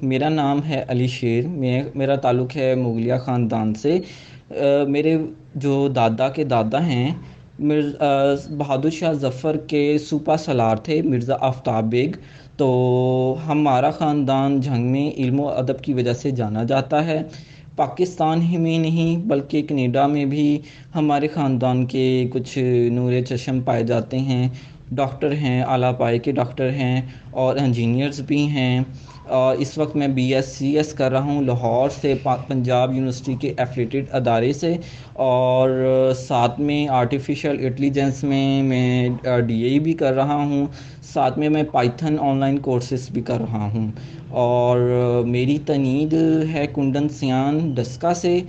میرا نام ہے علی شیر، میرا تعلق ہے مغلیہ خاندان سے۔ میرے جو دادا کے دادا ہیں بہادر شاہ ظفر کے سپہ سالار تھے مرزا آفتاب بیگ۔ تو ہمارا خاندان جنگ میں علم و ادب کی وجہ سے جانا جاتا ہے۔ پاکستان ہی میں نہیں بلکہ کینیڈا میں بھی ہمارے خاندان کے کچھ نور چشم پائے جاتے ہیں۔ ڈاکٹر ہیں، اعلیٰ پائے کے ڈاکٹر ہیں اور انجینئرز بھی ہیں۔ اس وقت میں بی ایس سی ایس کر رہا ہوں لاہور سے، پنجاب یونیورسٹی کے ایفلیٹڈ ادارے سے، اور ساتھ میں آرٹیفیشل انٹیلیجنس میں ڈی اے بھی کر رہا ہوں۔ ساتھ میں پائتھن آن لائن کورسز بھی کر رہا ہوں۔ اور میری تنید ہے کنڈن سیان ڈسکا سے۔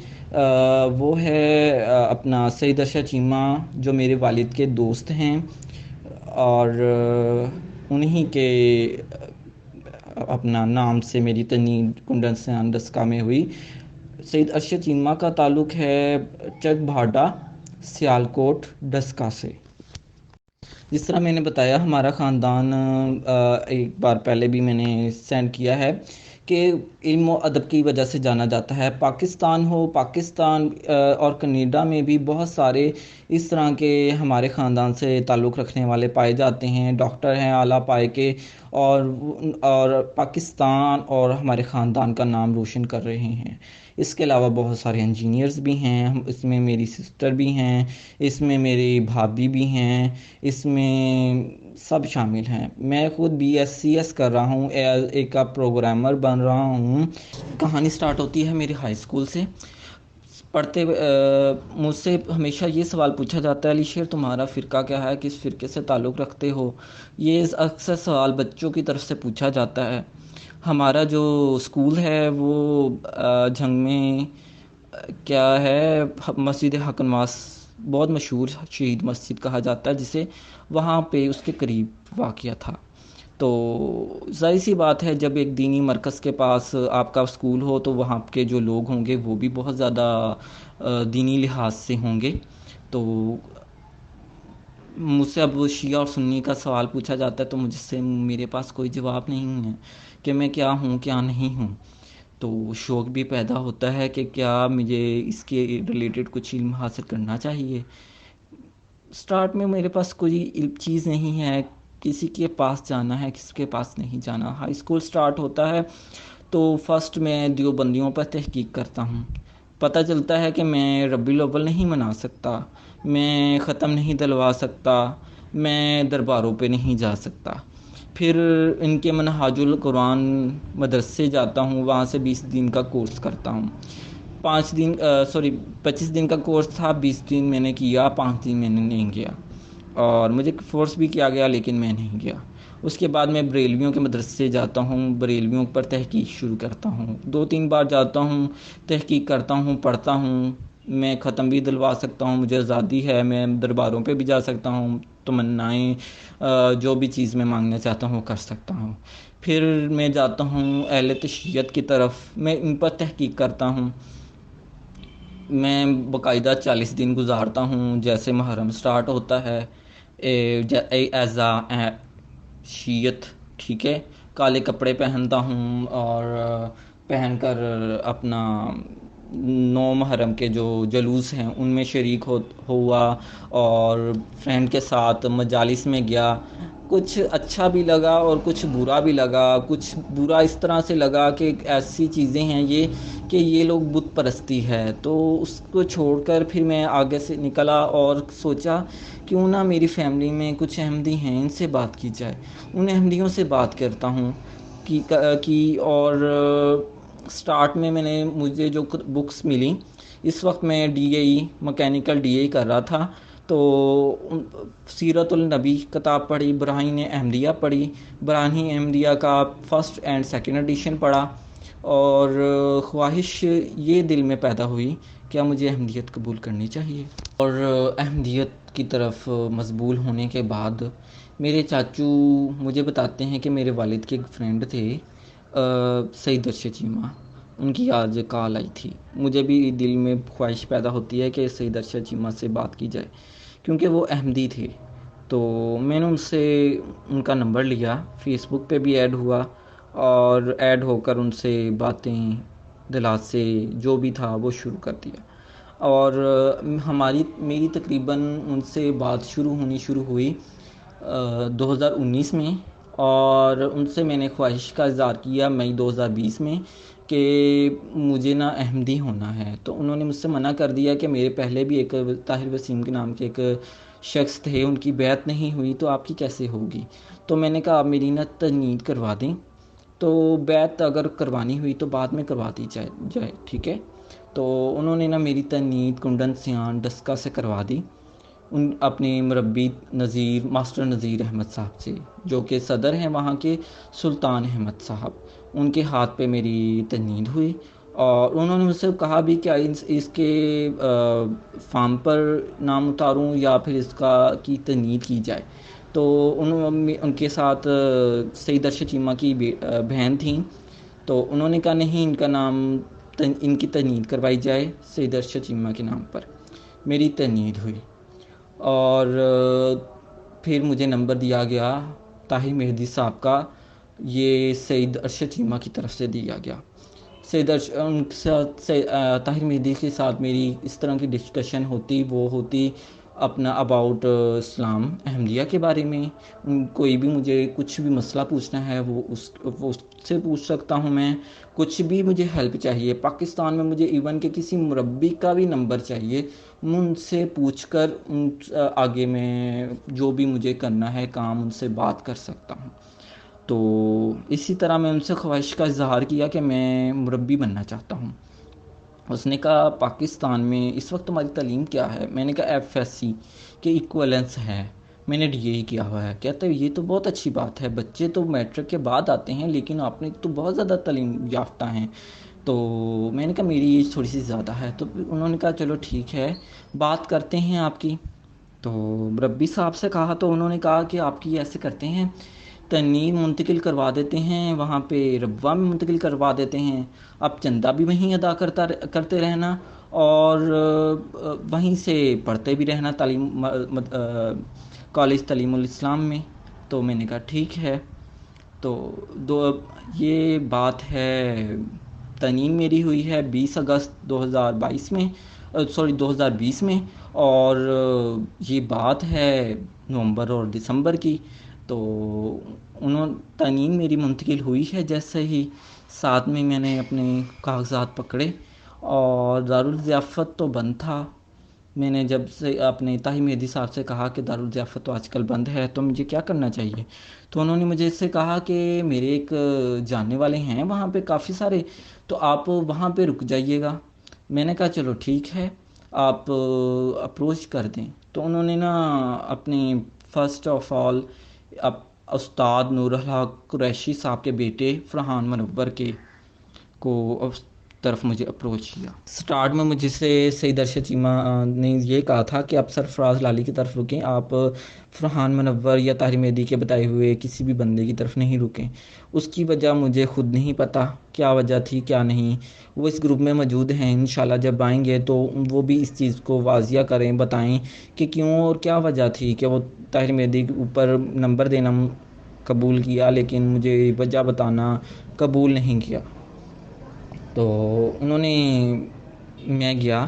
وہ ہے اپنا سید ارشد چیمہ جو میرے والد کے دوست ہیں، اور انہی کے اپنا نام سے میری تنید کنڈن سیان ڈسکا میں ہوئی۔ سید ارشد چیمہ کا تعلق ہے چک بھاٹا سیالکوٹ ڈسکا سے۔ جس طرح میں نے بتایا ہمارا خاندان ایک بار پہلے بھی میں نے سینڈ کیا ہے کہ علم و ادب کی وجہ سے جانا جاتا ہے۔ پاکستان اور کینیڈا میں بھی بہت سارے اس طرح کے ہمارے خاندان سے تعلق رکھنے والے پائے جاتے ہیں، ڈاکٹر ہیں اعلیٰ پائے کے، اور پاکستان اور ہمارے خاندان کا نام روشن کر رہے ہیں۔ اس کے علاوہ بہت سارے انجینئرز بھی ہیں، اس میں میری سسٹر بھی ہیں، اس میں میری بھابھی بھی ہیں، اس میں سب شامل ہیں۔ میں خود بی ایس سی ایس کر رہا ہوں، ایک پروگرامر بن رہا ہوں۔ کہانی سٹارٹ ہوتی ہے میری ہائی اسکول سے۔ پڑھتے مجھ سے ہمیشہ یہ سوال پوچھا جاتا ہے، علی شیر تمہارا فرقہ کیا ہے، کس فرقے سے تعلق رکھتے ہو؟ یہ اکثر سوال بچوں کی طرف سے پوچھا جاتا ہے۔ ہمارا جو اسکول ہے وہ جھنگ میں کیا ہے، مسجد حق نواس بہت مشہور شہید مسجد کہا جاتا ہے، جسے وہاں پہ اس کے قریب واقع تھا۔ تو ظاہر سی بات ہے جب ایک دینی مرکز کے پاس آپ کا اسکول ہو تو وہاں کے جو لوگ ہوں گے وہ بھی بہت زیادہ دینی لحاظ سے ہوں گے۔ تو مجھ سے اب شیعہ اور سنی کا سوال پوچھا جاتا ہے تو مجھ سے میرے پاس کوئی جواب نہیں ہے کہ میں کیا ہوں کیا نہیں ہوں۔ تو شوق بھی پیدا ہوتا ہے کہ کیا مجھے اس کے ریلیٹڈ کچھ علم حاصل کرنا چاہیے۔ سٹارٹ میں میرے پاس کوئی چیز نہیں ہے، کسی کے پاس جانا ہے کسی کے پاس نہیں جانا۔ ہائی اسکول سٹارٹ ہوتا ہے تو فرسٹ میں دیوبندیوں پر تحقیق کرتا ہوں۔ پتہ چلتا ہے کہ میں ربیع الاول نہیں منا سکتا، میں ختم نہیں دلوا سکتا، میں درباروں پہ نہیں جا سکتا۔ پھر ان کے منہاج القرآن مدرسے جاتا ہوں، وہاں سے 20 دن کا کورس کرتا ہوں۔ 25 دن کا کورس تھا، 20 دن میں نے کیا، 5 دن میں نے نہیں گیا، اور مجھے فورس بھی کیا گیا لیکن میں نہیں گیا۔ اس کے بعد میں بریلویوں کے مدرسے جاتا ہوں، بریلویوں پر تحقیق شروع کرتا ہوں، 2-3 بار جاتا ہوں، تحقیق کرتا ہوں، پڑھتا ہوں۔ میں ختم بھی دلوا سکتا ہوں، مجھے آزادی ہے، میں درباروں پہ بھی جا سکتا ہوں، تمنائیں جو بھی چیز میں مانگنا چاہتا ہوں وہ کر سکتا ہوں۔ پھر میں جاتا ہوں اہل تشیعت کی طرف، میں ان پر تحقیق کرتا ہوں۔ میں باقاعدہ 40 دن گزارتا ہوں، جیسے محرم سٹارٹ ہوتا ہے ایز اے شیعت، ٹھیک ہے، کالے کپڑے پہنتا ہوں، اور پہن کر اپنا 9 محرم کے جو جلوس ہیں ان میں شریک ہوا، اور فرینڈ کے ساتھ مجالس میں گیا۔ کچھ اچھا بھی لگا اور کچھ برا بھی لگا۔ کچھ برا اس طرح سے لگا کہ ایسی چیزیں ہیں یہ لوگ بت پرستی ہے، تو اس کو چھوڑ کر پھر میں آگے سے نکلا اور سوچا کیوں نہ میری فیملی میں کچھ احمدی ہیں، ان سے بات کی جائے۔ ان احمدیوں سے بات کرتا ہوں اور سٹارٹ میں نے مجھے جو بکس ملی، اس وقت میں D A mechanical D A کر رہا تھا، تو سیرت النبی کتاب پڑھی، براہین احمدیہ پڑھی، براہین احمدیہ کا 1 اور 2 ایڈیشن پڑھا، اور خواہش یہ دل میں پیدا ہوئی کیا مجھے احمدیت قبول کرنی چاہیے۔ اور احمدیت کی طرف مقبول ہونے کے بعد میرے چاچو مجھے بتاتے ہیں کہ میرے والد کے ایک فرینڈ تھے سید ارشد چیمہ، ان کی آج کال آئی تھی۔ مجھے بھی دل میں خواہش پیدا ہوتی ہے کہ سید ارشد چیمہ سے بات کی جائے، کیونکہ وہ احمدی تھے۔ تو میں نے ان سے ان کا نمبر لیا، فیس بک پہ بھی ایڈ ہوا، اور ایڈ ہو کر ان سے باتیں دلات سے جو بھی تھا وہ شروع کر دیا. اور میری تقریباً ان سے بات شروع ہوئی 2019 میں. اور ان سے میں نے خواہش کا اظہار کیا مئی 2020 میں کہ مجھے نا احمدی ہونا ہے. تو انہوں نے مجھ سے منع کر دیا کہ میرے پہلے بھی ایک طاہر وسیم کے نام کے ایک شخص تھے، ان کی بیعت نہیں ہوئی تو آپ کی کیسے ہوگی. تو میں نے کہا آپ میری نا تجنید کروا دیں، تو بیعت اگر کروانی ہوئی تو بعد میں کروا دی جائے ٹھیک ہے. تو انہوں نے نا میری تجنید کنڈن سیان ڈسکا سے کروا دی، اپنے مربی ماسٹر نذیر احمد صاحب سے، جو کہ صدر ہیں وہاں کے سلطان احمد صاحب. ان کے ہاتھ پہ میری تجنید ہوئی. اور انہوں نے مجھ سے کہا بھی کہ اس کے فارم پر نام اتاروں یا پھر اس کی تجنید کی جائے. تو ان کے ساتھ سید ارشد چیمہ کی بہن تھیں، تو انہوں نے کہا نہیں، ان کی تجنید کروائی جائے سید ارشد چیمہ کے نام پر. میری تجنید ہوئی اور پھر مجھے نمبر دیا گیا طاہر مہدی صاحب کا، یہ سید ارشد چیمہ کی طرف سے دیا گیا. طاہر مہدی کے ساتھ میری اس طرح کی ڈسکشن ہوتی اپنا اباؤٹ اسلام احمدیہ کے بارے میں. کوئی بھی مجھے کچھ بھی مسئلہ پوچھنا ہے وہ اس سے پوچھ سکتا ہوں میں. کچھ بھی مجھے ہیلپ چاہیے پاکستان میں، مجھے ایون کہ کسی مربی کا بھی نمبر چاہیے، میں ان سے پوچھ کر آگے میں جو بھی مجھے کرنا ہے کام ان سے بات کر سکتا ہوں. تو اسی طرح میں ان سے خواہش کا اظہار کیا کہ میں مربی بننا چاہتا ہوں. اس نے کہا پاکستان میں اس وقت تمہاری تعلیم کیا ہے؟ میں نے کہا FSC کے ایکویلنس ہے، میں نے DA کیا ہوا ہے. کہتا ہے یہ تو بہت اچھی بات ہے، بچے تو میٹرک کے بعد آتے ہیں لیکن آپ نے تو بہت زیادہ تعلیم یافتہ ہیں. تو میں نے کہا میری ایج تھوڑی سی زیادہ ہے. تو انہوں نے کہا چلو ٹھیک ہے بات کرتے ہیں آپ کی. تو مربی صاحب سے کہا تو انہوں نے کہا کہ آپ کی ایسے کرتے ہیں، تجنید منتقل کروا دیتے ہیں وہاں پہ ربوہ میں منتقل کروا دیتے ہیں، اب چندہ بھی وہیں ادا کرتے رہنا اور وہیں سے پڑھتے بھی رہنا کالج تعلیم الاسلام میں. تو میں نے کہا ٹھیک ہے. تو یہ بات ہے، تجنید میری ہوئی ہے 20 اگست 2020 میں اور یہ بات ہے نومبر اور دسمبر کی. تو تجنید میری منتقل ہوئی ہے جیسے ہی ساتھ میں نے اپنے کاغذات پکڑے اور دارالضیافت تو بند تھا. میں نے جب سے اپنے طاہر مہدی صاحب سے کہا کہ دارالضیافت تو آج کل بند ہے تو مجھے کیا کرنا چاہیے، تو انہوں نے مجھے اس سے کہا کہ میرے ایک جاننے والے ہیں وہاں پہ کافی سارے، تو آپ وہاں پہ رک جائیے گا. میں نے کہا چلو ٹھیک ہے آپ اپروچ کر دیں. تو انہوں نے نا اپنے فرسٹ آف آل استاد نور الحق قریشی صاحب کے بیٹے فرحان منور کو طرف مجھے اپروچ کیا. سٹارٹ میں مجھے سے سید ارشد چیمہ نے یہ کہا تھا کہ آپ سرفراز لالی کی طرف رکیں، آپ فرحان منور یا طاہر مہدی کے بتائے ہوئے کسی بھی بندے کی طرف نہیں رکیں. اس کی وجہ مجھے خود نہیں پتہ کیا وجہ تھی کیا نہیں. وہ اس گروپ میں موجود ہیں، انشاءاللہ جب آئیں گے تو وہ بھی اس چیز کو واضح کریں، بتائیں کہ کیوں اور کیا وجہ تھی کہ وہ طاہر مہدی کے اوپر نمبر دینا قبول کیا لیکن مجھے وجہ بتانا قبول نہیں کیا. تو انہوں نے، میں گیا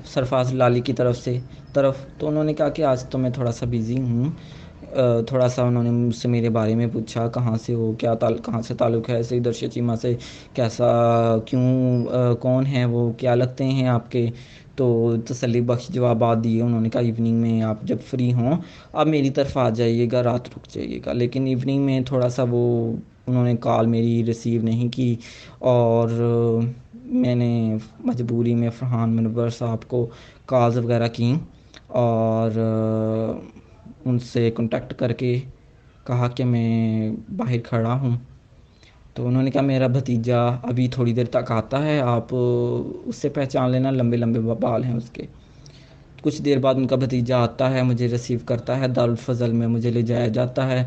سرفراز لالی کی طرف تو انہوں نے کہا کہ آج تو میں تھوڑا سا بیزی ہوں. تھوڑا سا انہوں نے مجھ سے میرے بارے میں پوچھا، کہاں سے ہو، کہاں سے تعلق ہے سید ارشد چیمہ سے، کیسا، کیوں، کون ہیں وہ، کیا لگتے ہیں آپ کے. تو تسلی بخش جوابات دیے. انہوں نے کہا ایوننگ میں آپ جب فری ہوں آپ میری طرف آ جائیے گا، رات رک جائیے گا. لیکن ایوننگ میں تھوڑا سا انہوں نے کال میری ریسیو نہیں کی اور میں نے مجبوری میں فرحان منور صاحب کو کالز وغیرہ کیں اور ان سے کنٹیکٹ کر کے کہا کہ میں باہر کھڑا ہوں. تو انہوں نے کہا میرا بھتیجا ابھی تھوڑی دیر تک آتا ہے، آپ اس سے پہچان لینا، لمبے لمبے بال ہیں اس کے. کچھ دیر بعد ان کا بھتیجا آتا ہے، مجھے ریسیو کرتا ہے، دارالفضل میں مجھے لے جایا جاتا ہے.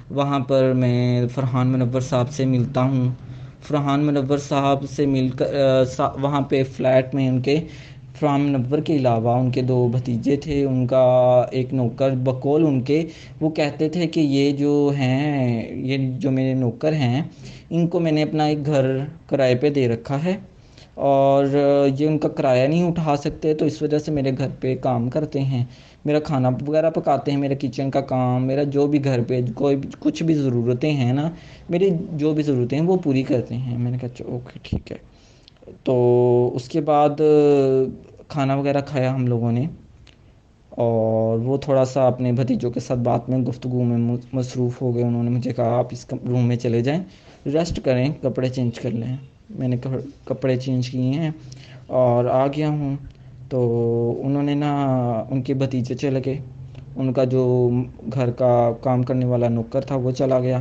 وہاں پر میں فرحان منور صاحب سے ملتا ہوں. فرحان منور صاحب سے مل کر وہاں پہ فلیٹ میں ان کے فرام منور کے علاوہ ان کے 2 بھتیجے تھے، ان کا ایک نوکر بقول ان کے وہ کہتے تھے کہ یہ جو ہیں، یہ جو میرے نوکر ہیں، ان کو میں نے اپنا ایک گھر کرائے پہ دے رکھا ہے اور یہ ان کا کرایہ نہیں اٹھا سکتے، تو اس وجہ سے میرے گھر پہ کام کرتے ہیں، میرا کھانا وغیرہ پکاتے ہیں، میرا کچن کا کام، میرا جو بھی گھر پہ کچھ بھی ضرورتیں ہیں نا، میری جو بھی ضرورتیں ہیں وہ پوری کرتے ہیں۔ میں نے کہا اچھا اوکے ٹھیک ہے۔ تو اس کے بعد کھانا وغیرہ کھایا ہم لوگوں نے، اور وہ تھوڑا سا اپنے بھتیجوں کے ساتھ بات میں گفتگو میں مصروف ہو گئے۔ انہوں نے مجھے کہا آپ اس روم میں چلے جائیں، ریسٹ کریں، کپڑے چینج کر لیں۔ میں نے کپڑے چینج کیے ہیں اور آ گیا ہوں۔ تو انہوں نے نا، ان کے بھتیجے چلے گئے، ان کا جو گھر کا کام کرنے والا نوکر تھا وہ چلا گیا۔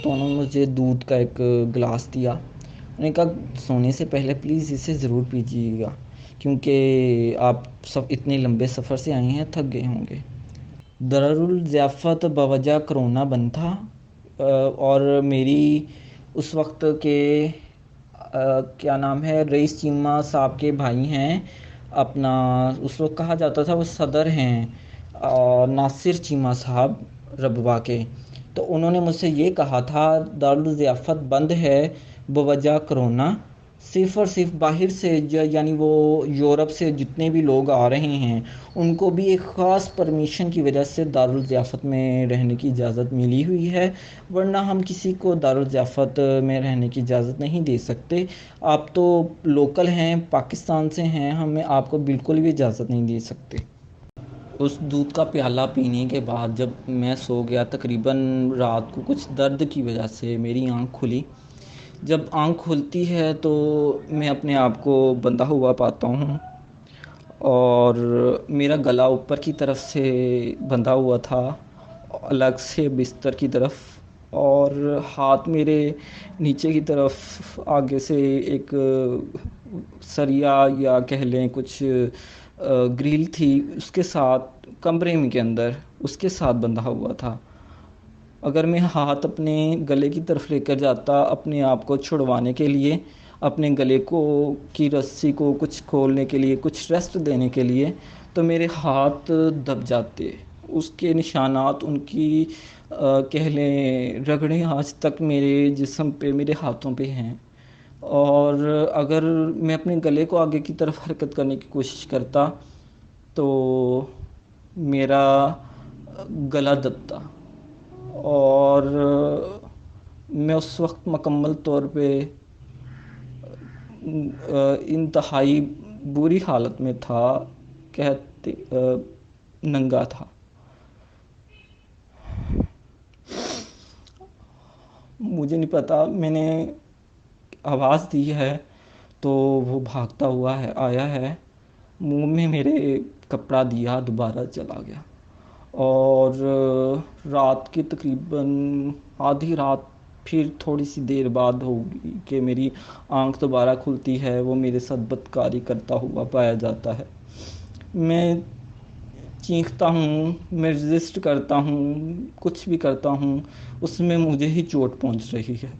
تو انہوں نے مجھے دودھ کا ایک گلاس دیا، میں نے کہا سونے سے پہلے پلیز اسے ضرور پیجیے گا، کیونکہ آپ سب اتنے لمبے سفر سے آئے ہیں، تھک گئے ہوں گے۔ دارالضیافت بوجہ کرونا بند تھا، اور میری اس وقت کے کیا نام ہے، رئیس چیمہ صاحب کے بھائی ہیں، اپنا اس وقت کہا جاتا تھا وہ صدر ہیں، ناصر چیمہ صاحب ربوہ کے۔ تو انہوں نے مجھ سے یہ کہا تھا دارالضیافت بند ہے بوجہ کرونا، صرف اور صرف باہر سے یعنی وہ یورپ سے جتنے بھی لوگ آ رہے ہیں ان کو بھی ایک خاص پرمیشن کی وجہ سے دارالضیافت میں رہنے کی اجازت ملی ہوئی ہے، ورنہ ہم کسی کو دارالضیافت میں رہنے کی اجازت نہیں دے سکتے۔ آپ تو لوکل ہیں، پاکستان سے ہیں، ہمیں آپ کو بالکل بھی اجازت نہیں دے سکتے۔ اس دودھ کا پیالہ پینے کے بعد جب میں سو گیا، تقریباً رات کو کچھ درد کی وجہ سے میری آنکھ کھلی۔ جب آنکھ کھلتی ہے تو میں اپنے آپ کو بندھا ہوا پاتا ہوں، اور میرا گلا اوپر کی طرف سے بندھا ہوا تھا الگ سے بستر کی طرف، اور ہاتھ میرے نیچے کی طرف آگے سے ایک سریا یا کہہ لیں کچھ گریل تھی، اس کے ساتھ کمرے میں کے اندر اس کے ساتھ بندھا ہوا تھا۔ اگر میں ہاتھ اپنے گلے کی طرف لے کر جاتا اپنے آپ کو چھڑوانے کے لیے، اپنے گلے کو کی رسی کو کچھ کھولنے کے لیے، کچھ ریسٹ دینے کے لیے، تو میرے ہاتھ دب جاتے۔ اس کے نشانات، ان کی کہہ لیں رگڑیں آج تک میرے جسم پہ، میرے ہاتھوں پہ ہیں۔ اور اگر میں اپنے گلے کو آگے کی طرف حرکت کرنے کی کوشش کرتا تو میرا گلا دبتا، اور میں اس وقت مکمل طور پہ انتہائی بری حالت میں تھا، کہتے ننگا تھا۔ مجھے نہیں پتا، میں نے آواز دی ہے تو وہ بھاگتا ہوا ہے آیا ہے، منہ میں میرے کپڑا دیا، دوبارہ چلا گیا۔ اور رات کی تقریباً آدھی رات، پھر تھوڑی سی دیر بعد ہوگی کہ میری آنکھ دوبارہ کھلتی ہے، وہ میرے ساتھ بدکاری کرتا ہوا پایا جاتا ہے۔ میں چیختا ہوں، میں رزسٹ کرتا ہوں، کچھ بھی کرتا ہوں، اس میں مجھے ہی چوٹ پہنچ رہی ہے،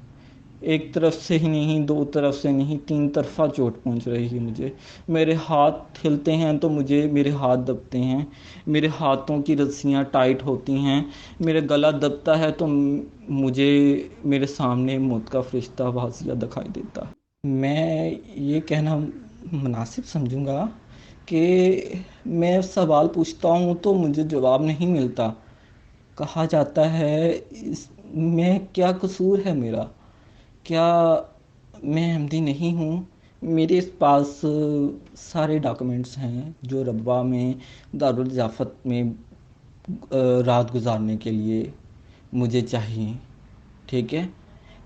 ایک طرف سے ہی نہیں، 2 طرف سے نہیں، 3 طرفہ چوٹ پہنچ رہی ہے مجھے۔ میرے ہاتھ ہلتے ہیں تو میرے ہاتھ دبتے ہیں، میرے ہاتھوں کی رسیاں ٹائٹ ہوتی ہیں، میرا گلا دبتا ہے تو مجھے میرے سامنے موت کا فرشتہ واضح دکھائی دیتا ہے۔ میں یہ کہنا مناسب سمجھوں گا کہ میں سوال پوچھتا ہوں تو مجھے جواب نہیں ملتا۔ کہا جاتا ہے میں کیا قصور ہے میرا؟ کیا میں احمدی نہیں ہوں؟ میرے پاس سارے ڈاکومنٹس ہیں جو ربوہ میں دارالضیافت میں رات گزارنے کے لیے مجھے چاہیے، ٹھیک ہے؟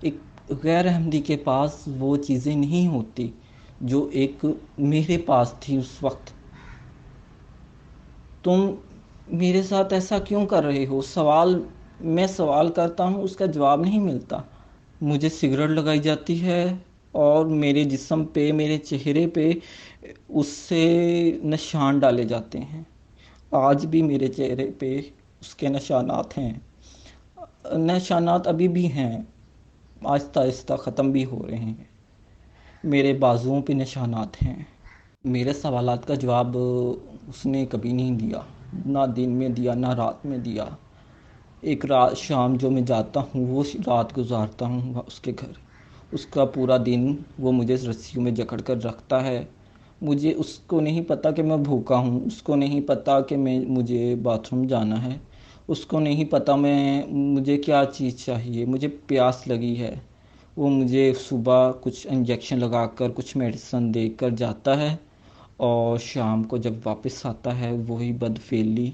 ایک غیر احمدی کے پاس وہ چیزیں نہیں ہوتی جو ایک میرے پاس تھی اس وقت۔ تم میرے ساتھ ایسا کیوں کر رہے ہو؟ میں سوال کرتا ہوں، اس کا جواب نہیں ملتا۔ مجھے سگریٹ لگائی جاتی ہے اور میرے جسم پہ، میرے چہرے پہ اس سے نشان ڈالے جاتے ہیں۔ آج بھی میرے چہرے پہ اس کے نشانات ہیں، نشانات ابھی بھی ہیں، آہستہ آہستہ ختم بھی ہو رہے ہیں۔ میرے بازوؤں پہ نشانات ہیں۔ میرے سوالات کا جواب اس نے کبھی نہیں دیا، نہ دن میں دیا نہ رات میں دیا۔ ایک رات شام جو میں جاتا ہوں وہ رات گزارتا ہوں اس کے گھر، اس کا پورا دن وہ مجھے رسیوں میں جکڑ کر رکھتا ہے۔ مجھے اس کو نہیں پتہ کہ میں بھوکا ہوں، اس کو نہیں پتہ کہ مجھے باتھ روم جانا ہے، اس کو نہیں پتہ مجھے کیا چیز چاہیے، مجھے پیاس لگی ہے۔ وہ مجھے صبح کچھ انجیکشن لگا کر کچھ میڈیسن دے کر جاتا ہے، اور شام کو جب واپس آتا ہے وہی بدفعلی،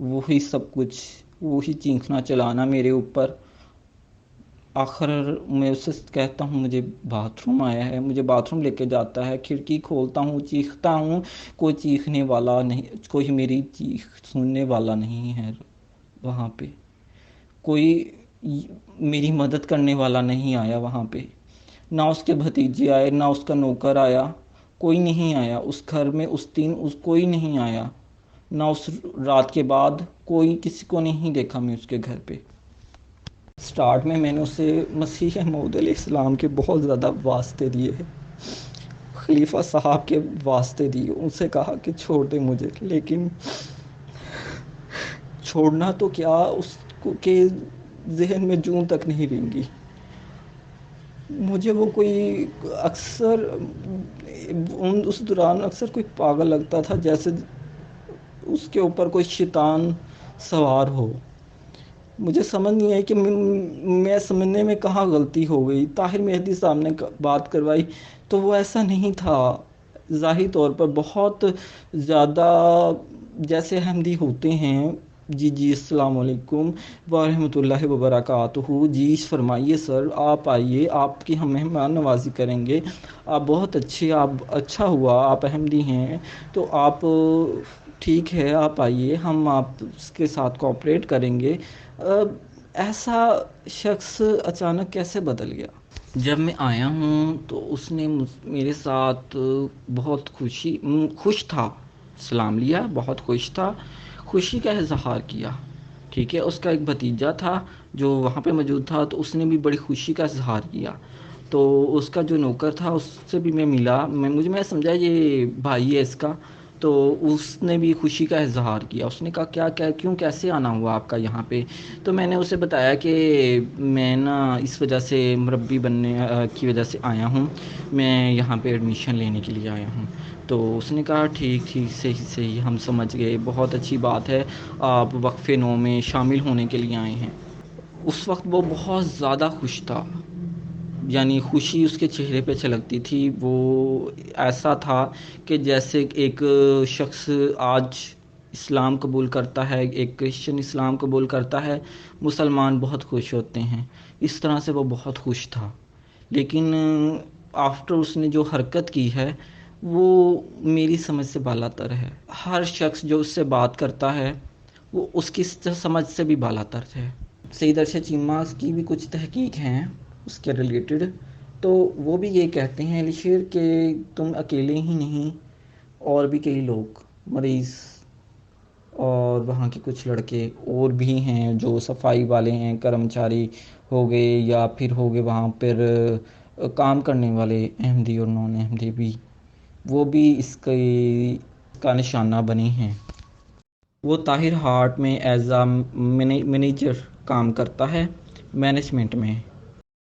وہی سب کچھ، وہی چیخنا چلانا میرے اوپر۔ آخر میں اسے کہتا ہوں مجھے باتھ روم آیا ہے، مجھے باتھ روم لے کے جاتا ہے، کھڑکی کھولتا ہوں، چیختا ہوں، کوئی چیخنے والا نہیں، کوئی میری چیخ سننے والا نہیں ہے وہاں پہ، کوئی میری مدد کرنے والا نہیں آیا وہاں پہ، نہ اس کے بھتیجے آئے نہ اس کا نوکر آیا، کوئی نہیں آیا اس گھر میں، اس دن کوئی نہیں آیا، نہ اس رات کے بعد کوئی، کسی کو نہیں دیکھا میں اس کے گھر پہ۔ سٹارٹ میں نے اسے مسیح موعود علیہ السلام کے بہت زیادہ واسطے دیے، خلیفہ صاحب کے واسطے دیے، ان سے کہا کہ چھوڑ دے مجھے، لیکن چھوڑنا تو کیا، اس کو کے ذہن میں جون تک نہیں رہیں گی۔ مجھے وہ کوئی اکثر اس دوران اکثر کوئی پاگل لگتا تھا، جیسے اس کے اوپر کوئی شیطان سوار ہو۔ مجھے سمجھ نہیں آئی کہ میں سمجھنے میں کہاں غلطی ہو گئی۔ طاہر مہدی صاحب نے بات کروائی تو وہ ایسا نہیں تھا، ظاہری طور پر بہت زیادہ جیسے احمدی ہوتے ہیں۔ جی السلام علیکم ورحمۃ اللہ وبرکاتہ۔ جی فرمائیے سر، آپ آئیے، آپ کی ہم مہمان نوازی کریں گے، آپ بہت اچھے، آپ اچھا ہوا آپ احمدی ہیں تو آپ ٹھیک ہے، آپ آئیے، ہم آپ کے ساتھ کوآپریٹ کریں گے۔ ایسا شخص اچانک کیسے بدل گیا؟ جب میں آیا ہوں تو اس نے میرے ساتھ بہت خوش تھا، سلام لیا، بہت خوش تھا، خوشی کا اظہار کیا، ٹھیک ہے۔ اس کا ایک بھتیجا تھا جو وہاں پہ موجود تھا، تو اس نے بھی بڑی خوشی کا اظہار کیا۔ تو اس کا جو نوکر تھا اس سے بھی میں ملا، میں سمجھا یہ بھائی ہے اس کا، تو اس نے بھی خوشی کا اظہار کیا۔ اس نے کہا کیوں کیسے آنا ہوا آپ کا یہاں پہ؟ تو میں نے اسے بتایا کہ میں نا اس وجہ سے مربی بننے کی وجہ سے آیا ہوں، میں یہاں پہ ایڈمیشن لینے کے لیے آیا ہوں۔ تو اس نے کہا ٹھیک صحیح، ہم سمجھ گئے، بہت اچھی بات ہے، آپ وقف نو میں شامل ہونے کے لیے آئے ہیں۔ اس وقت وہ بہت زیادہ خوش تھا، یعنی خوشی اس کے چہرے پہ چھلکتی تھی، وہ ایسا تھا کہ جیسے ایک شخص آج اسلام قبول کرتا ہے، ایک کرسچن اسلام قبول کرتا ہے، مسلمان بہت خوش ہوتے ہیں، اس طرح سے وہ بہت خوش تھا۔ لیکن آفٹر اس نے جو حرکت کی ہے وہ میری سمجھ سے بالاتر ہے۔ ہر شخص جو اس سے بات کرتا ہے وہ اس کی سمجھ سے بھی بالاتر ہے۔ سید ارشد چیمہ کی بھی کچھ تحقیق ہیں اس کے ریلیٹڈ، تو وہ بھی یہ کہتے ہیں علی شیر کہ تم اکیلے ہی نہیں، اور بھی کئی لوگ مریض اور وہاں کے کچھ لڑکے اور بھی ہیں جو صفائی والے ہیں، کرمچاری ہو گئے یا پھر ہو گئے وہاں پر کام کرنے والے احمدی اور نان احمدی بھی، وہ بھی اس کا نشانہ بنے ہیں۔ وہ طاہر ہارٹ میں ایز اے مینیجر کام کرتا ہے، مینجمنٹ میں۔